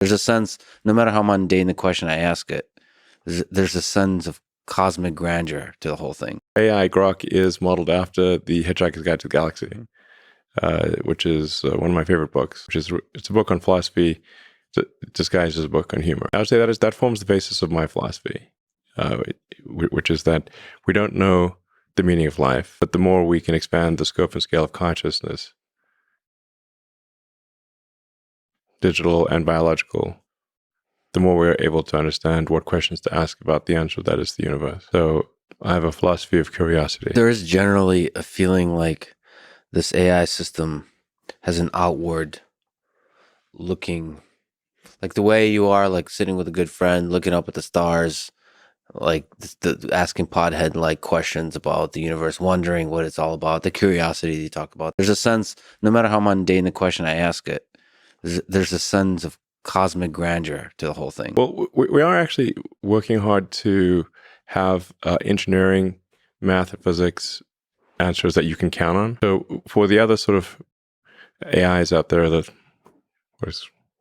There's a sense, no matter how mundane the question I ask it, there's a sense of cosmic grandeur to the whole thing. AI Grok is modeled after The Hitchhiker's Guide to the Galaxy, which is one of my favorite books. It's a book on philosophy disguised as a book on humor. I would say that forms the basis of my philosophy, which is that we don't know the meaning of life, but the more we can expand the scope and scale of consciousness, digital and biological, the more we're able to understand what questions to ask about the answer that is the universe. So I have a philosophy of curiosity. There is generally a feeling like this AI system has an outward looking, like the way you are, like sitting with a good friend, looking up at the stars, like asking podhead like questions about the universe, wondering what it's all about, the curiosity you talk about. There's a sense, no matter how mundane the question I ask it, there's a sense of cosmic grandeur to the whole thing. Well, we are actually working hard to have engineering, math, and physics answers that you can count on. So for the other sort of AIs out there,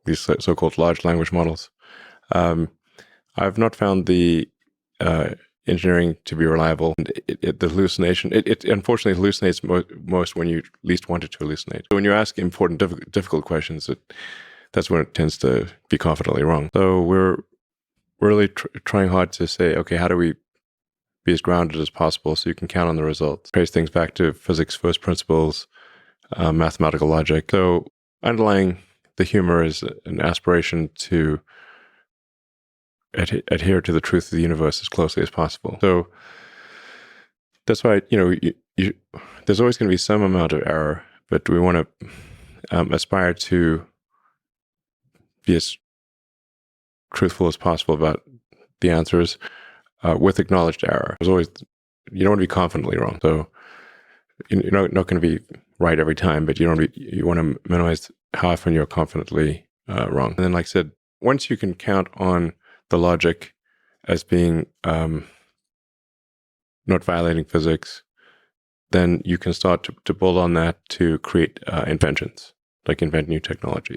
these so-called large language models, I've not found the engineering to be reliable. The hallucination, it unfortunately hallucinates most when you least want it to hallucinate. So when you ask important, difficult questions, that's when it tends to be confidently wrong. So we're really trying hard to say, okay, how do we be as grounded as possible so you can count on the results? Trace things back to physics first principles, mathematical logic. So underlying the humor is an aspiration to adhere to the truth of the universe as closely as possible. So that's why, there's always going to be some amount of error, but we want to aspire to be as truthful as possible about the answers with acknowledged error. There's always, you don't want to be confidently wrong. So you're not going to be right every time, but you want to minimize how often you're confidently wrong. And then, like I said, once you can count on the logic as being not violating physics, then you can start to build on that to create inventions, like invent new technology.